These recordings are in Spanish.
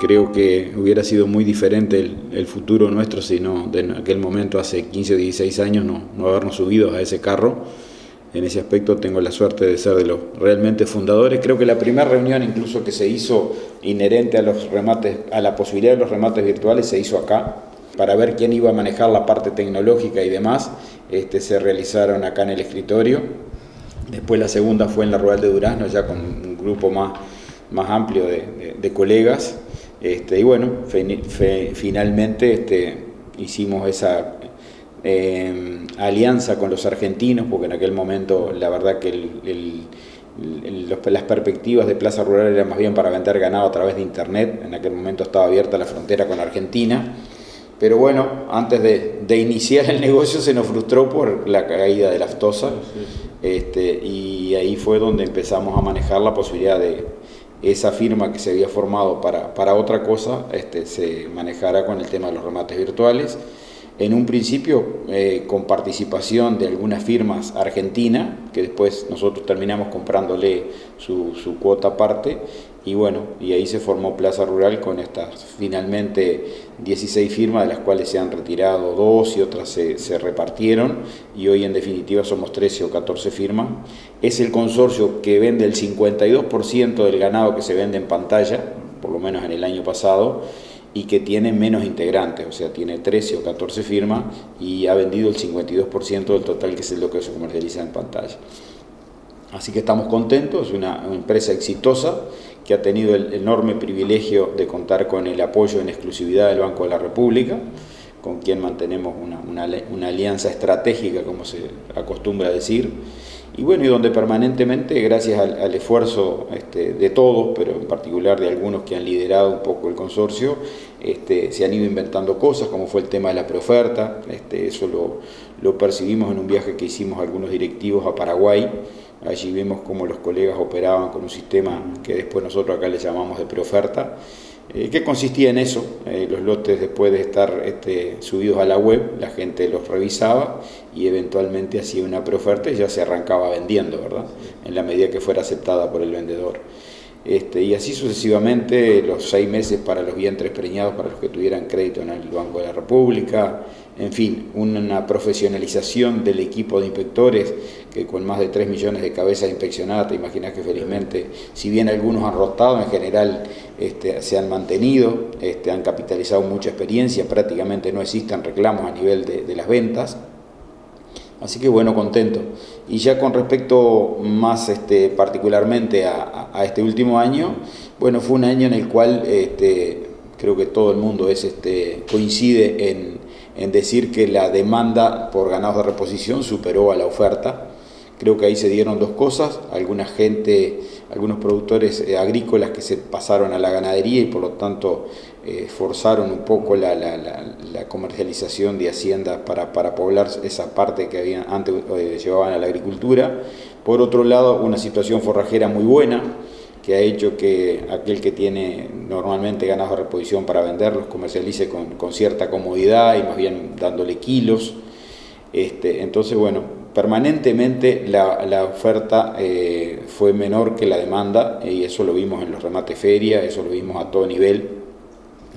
Creo que hubiera sido muy diferente el futuro nuestro si no, en aquel momento, hace 15 o 16 años, no habernos subido a ese carro. En ese aspecto tengo la suerte de ser de los realmente fundadores. Creo que la primera reunión incluso que se hizo inherente a los remates, a la posibilidad de los remates virtuales, se hizo acá, para ver quién iba a manejar la parte tecnológica y demás. Se realizaron acá en el escritorio. Después la segunda fue en la Rural de Durazno, ya con un grupo más amplio de colegas. Y bueno, finalmente hicimos esa alianza con los argentinos, porque en aquel momento la verdad que las perspectivas de Plaza Rural eran más bien para vender ganado a través de internet. En aquel momento estaba abierta la frontera con Argentina, pero bueno, antes de iniciar el negocio se nos frustró por la caída de la aftosa. Y ahí fue donde empezamos a manejar la posibilidad de esa firma que se había formado para otra cosa, se manejara con el tema de los remates virtuales. En un principio con participación de algunas firmas argentinas, que después nosotros terminamos comprándole su cuota aparte, y bueno, y ahí se formó Plaza Rural con estas finalmente 16 firmas, de las cuales se han retirado 2 y otras se repartieron, y hoy en definitiva somos 13 o 14 firmas. Es el consorcio que vende el 52% del ganado que se vende en pantalla, por lo menos en el año pasado, y que tiene menos integrantes, o sea, tiene 13 o 14 firmas y ha vendido el 52% del total, que es lo que se comercializa en pantalla. Así que estamos contentos, es una empresa exitosa que ha tenido el enorme privilegio de contar con el apoyo en exclusividad del Banco de la República, con quien mantenemos una alianza estratégica, como se acostumbra a decir, y bueno, y donde permanentemente, gracias al esfuerzo de todos, pero en particular de algunos que han liderado un poco el consorcio, se han ido inventando cosas, como fue el tema de la preoferta. Eso lo percibimos en un viaje que hicimos algunos directivos a Paraguay. Allí vimos cómo los colegas operaban con un sistema que después nosotros acá le llamamos de preoferta, que consistía en eso. Los lotes, después de estar subidos a la web, la gente los revisaba y eventualmente hacía una preoferta y ya se arrancaba vendiendo, ¿verdad?, en la medida que fuera aceptada por el vendedor. Y así sucesivamente, los 6 meses para los vientres preñados, para los que tuvieran crédito en el Banco de la República. En fin, una profesionalización del equipo de inspectores, que con más de 3 millones de cabezas inspeccionadas, te imaginas que felizmente, si bien algunos han rotado, en general se han mantenido, han capitalizado mucha experiencia, prácticamente no existen reclamos a nivel de las ventas. Así que bueno, contento. Y ya con respecto más particularmente a este último año, bueno, fue un año en el cual creo que todo el mundo coincide en decir que la demanda por ganados de reposición superó a la oferta. Creo que ahí se dieron 2 cosas: algunos productores agrícolas que se pasaron a la ganadería y por lo tanto forzaron un poco la comercialización de haciendas para poblar esa parte que antes llevaban a la agricultura. Por otro lado, una situación forrajera muy buena, que ha hecho que aquel que tiene normalmente ganados de reposición para venderlos comercialice con cierta comodidad y más bien dándole kilos. Entonces, bueno, permanentemente la oferta fue menor que la demanda, y eso lo vimos en los remates feria, eso lo vimos a todo nivel.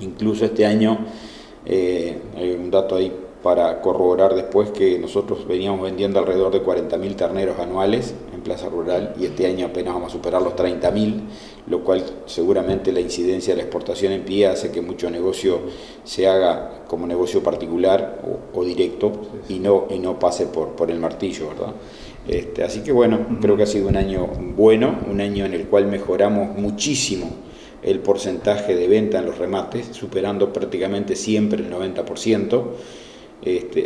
Incluso este año, hay un dato ahí para corroborar después, que nosotros veníamos vendiendo alrededor de 40.000 terneros anuales en Plaza Rural, y este año apenas vamos a superar los 30.000, lo cual seguramente la incidencia de la exportación en pie hace que mucho negocio se haga como negocio particular o directo, y no pase por el martillo, ¿verdad? Así que bueno, creo que ha sido un año bueno, un año en el cual mejoramos muchísimo el porcentaje de venta en los remates, superando prácticamente siempre el 90%.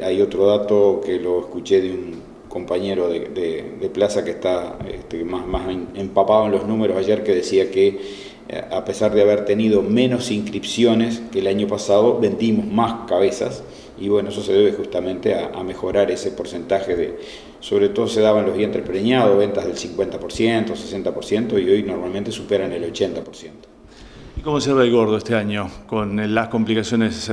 Hay otro dato que lo escuché de un compañero de Plaza que está más empapado en los números ayer, que decía que a pesar de haber tenido menos inscripciones que el año pasado, vendimos más cabezas, y bueno, eso se debe justamente a mejorar ese porcentaje sobre todo se daban los vientres preñados, ventas del 50%, 60%, y hoy normalmente superan el 80%. ¿Y cómo se ve el gordo este año, con las complicaciones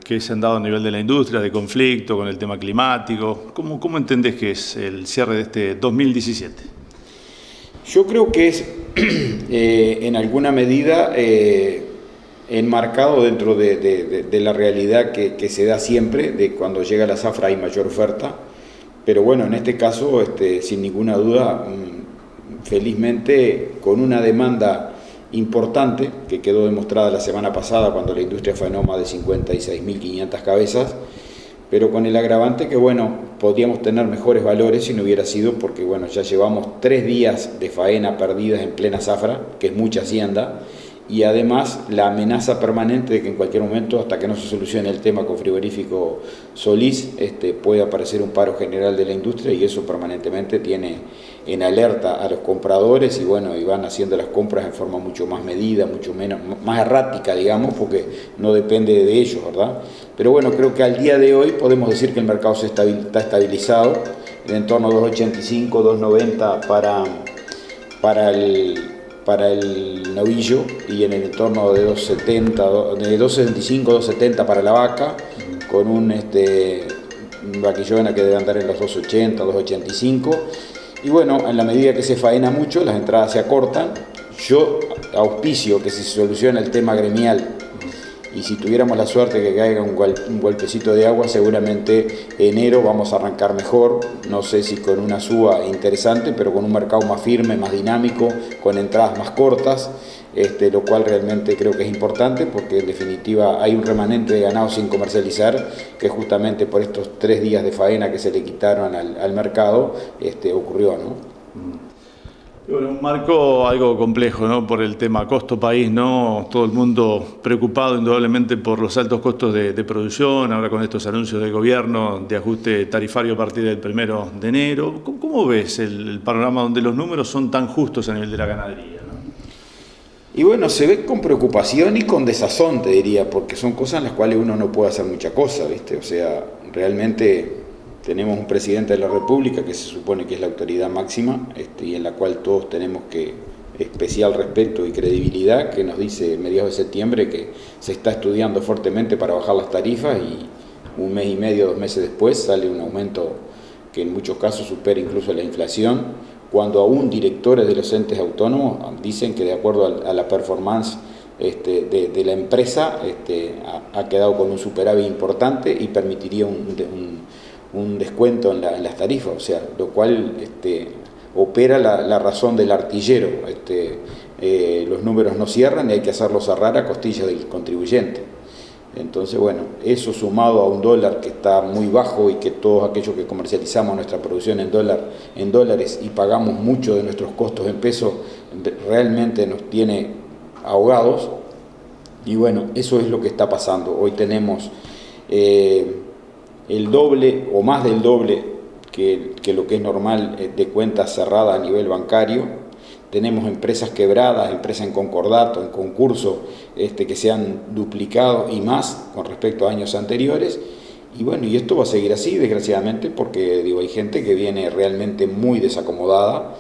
que se han dado a nivel de la industria, de conflicto, con el tema climático? ¿Cómo entendés que es el cierre de este 2017? Yo creo que es, en alguna medida, enmarcado dentro de la realidad que se da siempre, de cuando llega la zafra hay mayor oferta, pero bueno, en este caso, sin ninguna duda, felizmente con una demanda importante que quedó demostrada la semana pasada cuando la industria faenó más de 56.500 cabezas, pero con el agravante que bueno, podríamos tener mejores valores si no hubiera sido porque bueno, ya llevamos 3 días de faena perdidas en plena zafra, que es mucha hacienda, y además la amenaza permanente de que en cualquier momento, hasta que no se solucione el tema con frigorífico Solís, puede aparecer un paro general de la industria, y eso permanentemente tiene en alerta a los compradores, y bueno, y van haciendo las compras en forma mucho más medida, mucho menos, más errática, digamos, porque no depende de ellos, ¿verdad? Pero bueno, creo que al día de hoy podemos decir que el mercado está estabilizado en entorno a 2.85, 2.90 para el novillo, y en el entorno de 2.70, de 2.75, 2.70 para la vaca, con un vaquillona que debe andar en los 2.80, 2.85. Y bueno, en la medida que se faena mucho, las entradas se acortan. Yo auspicio que si se soluciona el tema gremial y si tuviéramos la suerte que caiga un golpecito de agua, seguramente enero vamos a arrancar mejor, no sé si con una suba interesante, pero con un mercado más firme, más dinámico, con entradas más cortas, lo cual realmente creo que es importante porque en definitiva hay un remanente de ganado sin comercializar que justamente por estos 3 días de faena que se le quitaron al mercado ocurrió, ¿no? Bueno, un marco algo complejo, ¿no? Por el tema costo país, ¿no? Todo el mundo preocupado indudablemente por los altos costos de producción, ahora con estos anuncios del gobierno de ajuste tarifario a partir del 1 de enero. ¿Cómo ves el panorama donde los números son tan justos a nivel de la ganadería, ¿no? Y bueno, se ve con preocupación y con desazón, te diría, porque son cosas en las cuales uno no puede hacer mucha cosa, ¿viste? O sea, realmente tenemos un presidente de la República que se supone que es la autoridad máxima, y en la cual todos tenemos que especial respeto y credibilidad, que nos dice en mediados de septiembre que se está estudiando fuertemente para bajar las tarifas, y 1 mes y medio, 2 meses después sale un aumento que en muchos casos supera incluso la inflación, cuando aún directores de los entes autónomos dicen que de acuerdo a la performance de la empresa ha quedado con un superávit importante y permitiría un descuento en las tarifas, o sea, lo cual opera la razón del artillero. Los números no cierran y hay que hacerlos cerrar a costilla del contribuyente. Entonces, bueno, eso sumado a un dólar que está muy bajo y que todos aquellos que comercializamos nuestra producción en dólares y pagamos mucho de nuestros costos en pesos, realmente nos tiene ahogados. Y bueno, eso es lo que está pasando. Hoy tenemos el doble o más del doble que lo que es normal de cuentas cerradas a nivel bancario. Tenemos empresas quebradas, empresas en concordato, en concurso, que se han duplicado y más con respecto a años anteriores. Y bueno, y esto va a seguir así, desgraciadamente, porque hay gente que viene realmente muy desacomodada.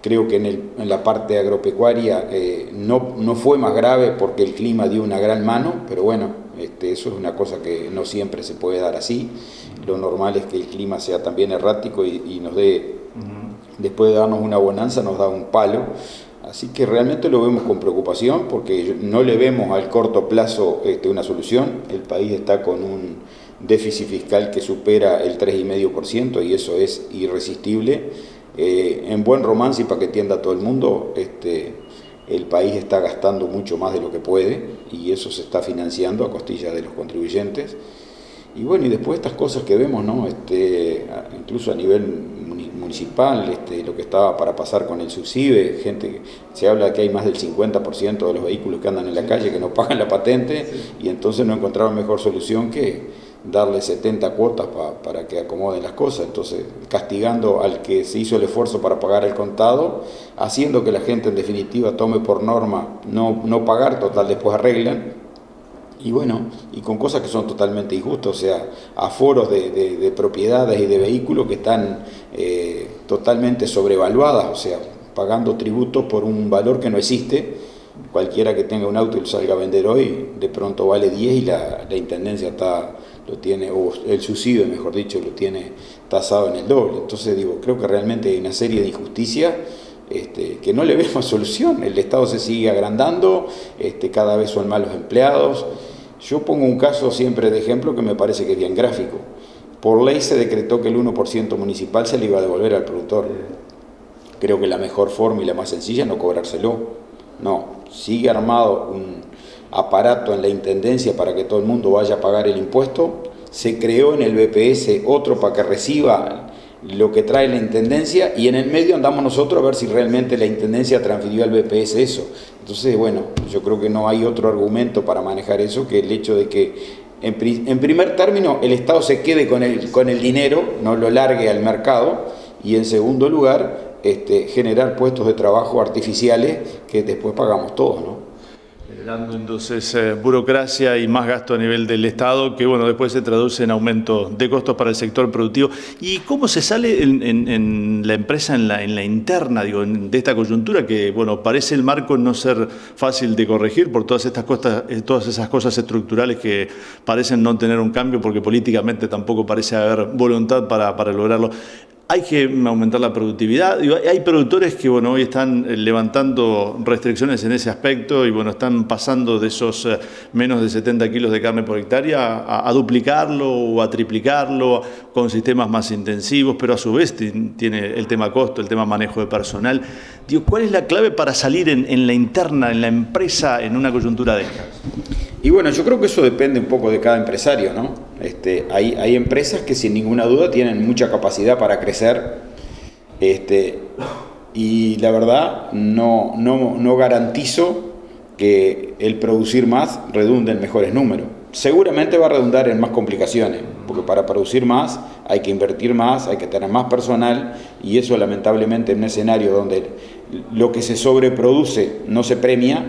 Creo que en la parte agropecuaria no fue más grave porque el clima dio una gran mano, pero bueno, eso es una cosa que no siempre se puede dar así. Lo normal es que el clima sea también errático y nos dé, después de darnos una bonanza, nos da un palo. Así que realmente lo vemos con preocupación porque no le vemos al corto plazo una solución. El país está con un déficit fiscal que supera el 3,5% y eso es irresistible. En buen romance y para que entienda todo el mundo, el país está gastando mucho más de lo que puede y eso se está financiando a costillas de los contribuyentes. Y bueno, y después estas cosas que vemos, ¿no? Incluso a nivel municipal, lo que estaba para pasar con el subsidio, se habla que hay más del 50% de los vehículos que andan en la calle que no pagan la patente, y entonces no encontraron mejor solución que darle 70 cuotas para que acomoden las cosas, entonces castigando al que se hizo el esfuerzo para pagar el contado, haciendo que la gente en definitiva tome por norma no pagar, total después arreglan. Y bueno, y con cosas que son totalmente injustas, o sea, aforos de propiedades y de vehículos que están totalmente sobrevaluadas, o sea, pagando tributos por un valor que no existe. Cualquiera que tenga un auto y lo salga a vender hoy, de pronto vale 10 y la intendencia lo tiene, o el subsidio, mejor dicho, lo tiene tasado en el doble. Entonces creo que realmente hay una serie de injusticias que no le vemos solución. El Estado se sigue agrandando, cada vez son más los empleados. Yo pongo un caso siempre de ejemplo que me parece que es bien gráfico. Por ley se decretó que el 1% municipal se le iba a devolver al productor. Creo que la mejor forma y la más sencilla es no cobrárselo. No, sigue armado un aparato en la Intendencia para que todo el mundo vaya a pagar el impuesto. Se creó en el BPS otro para que reciba lo que trae la Intendencia, y en el medio andamos nosotros a ver si realmente la Intendencia transfirió al BPS eso. Entonces, bueno, yo creo que no hay otro argumento para manejar eso que el hecho de que, en primer término, el Estado se quede con el dinero, no lo largue al mercado, y en segundo lugar, generar puestos de trabajo artificiales que después pagamos todos, ¿no? Generando entonces burocracia y más gasto a nivel del Estado, que bueno, después se traduce en aumento de costos para el sector productivo. ¿Y cómo se sale en la empresa, en la interna, de esta coyuntura que, bueno, parece el marco no ser fácil de corregir por todas esas cosas estructurales que parecen no tener un cambio, porque políticamente tampoco parece haber voluntad para lograrlo? Hay que aumentar la productividad. Hay productores que, bueno, hoy están levantando restricciones en ese aspecto y, bueno, están pasando de esos menos de 70 kilos de carne por hectárea a duplicarlo o a triplicarlo con sistemas más intensivos, pero a su vez tiene el tema costo, el tema manejo de personal. Digo, ¿cuál es la clave para salir en la interna, en la empresa, en una coyuntura de estas? Y bueno, yo creo que eso depende un poco de cada empresario, ¿no? Hay empresas que sin ninguna duda tienen mucha capacidad para crecer, y la verdad no garantizo que el producir más redunde en mejores números. Seguramente va a redundar en más complicaciones, porque para producir más hay que invertir más, hay que tener más personal, y eso lamentablemente en un escenario donde lo que se sobreproduce no se premia,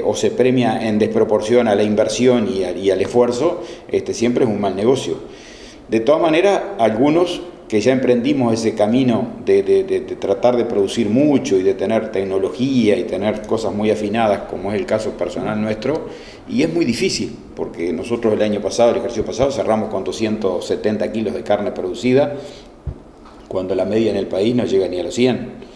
o se premia en desproporción a la inversión y al esfuerzo, siempre es un mal negocio. De todas maneras, algunos que ya emprendimos ese camino de tratar de producir mucho y de tener tecnología y tener cosas muy afinadas, como es el caso personal nuestro, y es muy difícil, porque nosotros el ejercicio pasado, cerramos con 270 kilos de carne producida, cuando la media en el país no llega ni a los 100.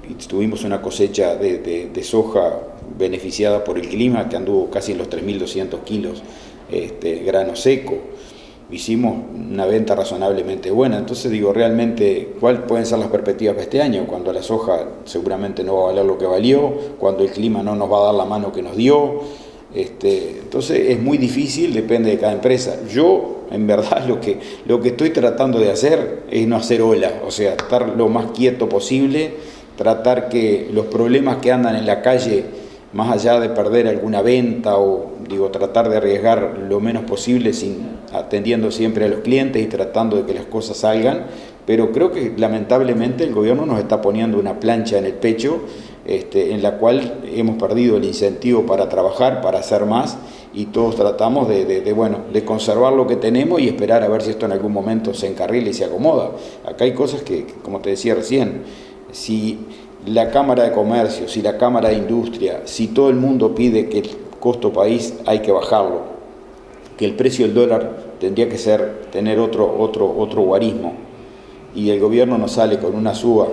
Y tuvimos una cosecha de soja beneficiada por el clima que anduvo casi en los 3.200 kilos, grano seco. Hicimos una venta razonablemente buena. Entonces digo, realmente, ¿cuáles pueden ser las perspectivas para este año? Cuando la soja seguramente no va a valer lo que valió, cuando el clima no nos va a dar la mano que nos dio. Entonces es muy difícil, depende de cada empresa. Yo, en verdad, lo que estoy tratando de hacer es no hacer ola, o sea, estar lo más quieto posible, tratar que los problemas que andan en la calle, más allá de perder alguna venta tratar de arriesgar lo menos posible, atendiendo siempre a los clientes y tratando de que las cosas salgan, pero creo que lamentablemente el gobierno nos está poniendo una plancha en el pecho, en la cual hemos perdido el incentivo para trabajar, para hacer más, y todos tratamos de conservar lo que tenemos y esperar a ver si esto en algún momento se encarrila y se acomoda. Acá hay cosas que como te decía recién, si la Cámara de Comercio, si la Cámara de Industria, si todo el mundo pide que el costo país hay que bajarlo, que el precio del dólar tendría que tener otro guarismo, y el gobierno nos sale con una suba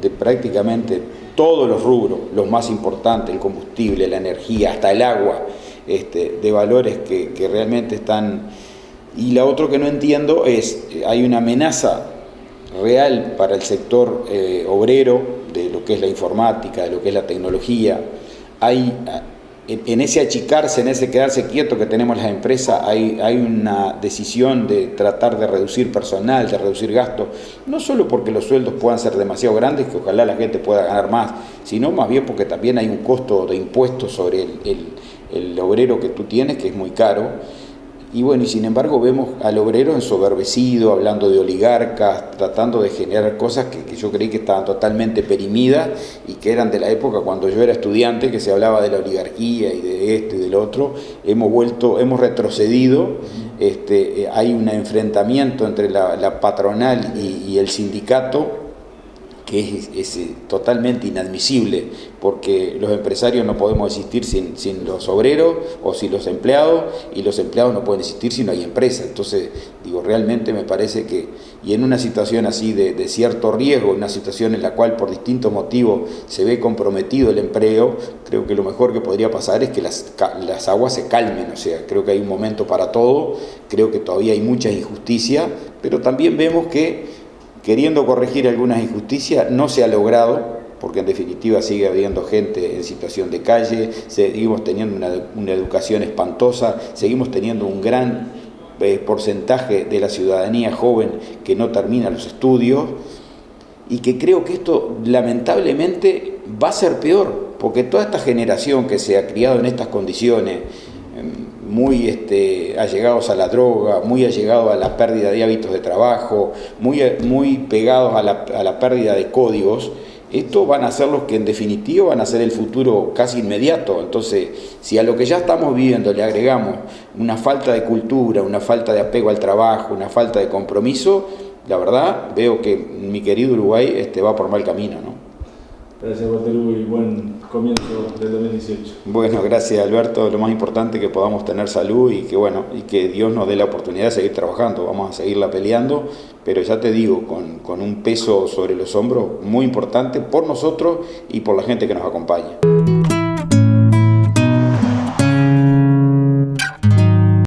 de prácticamente todos los rubros, los más importantes, el combustible, la energía, hasta el agua, de valores que realmente están. Y la otra que no entiendo es, hay una amenaza real para el sector obrero, de lo que es la informática, de lo que es la tecnología. En ese achicarse, en ese quedarse quieto que tenemos las empresas, hay una decisión de tratar de reducir personal, de reducir gastos, no solo porque los sueldos puedan ser demasiado grandes, que ojalá la gente pueda ganar más, sino más bien porque también hay un costo de impuestos sobre el obrero que tú tienes, que es muy caro. Y bueno, y sin embargo vemos al obrero ensoberbecido, hablando de oligarcas, tratando de generar cosas que yo creí que estaban totalmente perimidas y que eran de la época cuando yo era estudiante, que se hablaba de la oligarquía y de esto y del otro. Hemos retrocedido, hay un enfrentamiento entre la patronal y el sindicato que es totalmente inadmisible, porque los empresarios no podemos existir sin los obreros o sin los empleados, y los empleados no pueden existir si no hay empresa. Entonces, digo, realmente me parece que, y en una situación así de cierto riesgo, una situación en la cual por distintos motivos se ve comprometido el empleo, creo que lo mejor que podría pasar es que las aguas se calmen. O sea, creo que hay un momento para todo, creo que todavía hay mucha injusticia, pero también vemos que, queriendo corregir algunas injusticias, no se ha logrado, porque en definitiva sigue habiendo gente en situación de calle, seguimos teniendo una educación espantosa, seguimos teniendo un gran porcentaje de la ciudadanía joven que no termina los estudios, y que creo que esto lamentablemente va a ser peor, porque toda esta generación que se ha criado en estas condiciones, muy allegados a la droga, muy allegados a la pérdida de hábitos de trabajo, muy pegados a la pérdida de códigos, estos van a ser los que en definitiva van a ser el futuro casi inmediato. Entonces, si a lo que ya estamos viviendo le agregamos una falta de cultura, una falta de apego al trabajo, una falta de compromiso, la verdad veo que mi querido Uruguay va por mal camino, ¿no? Gracias, Walter, y buen comienzo del 2018. Bueno, gracias, Alberto. Lo más importante es que podamos tener salud y que Dios nos dé la oportunidad de seguir trabajando. Vamos a seguirla peleando, pero ya te digo, con un peso sobre los hombros muy importante por nosotros y por la gente que nos acompaña.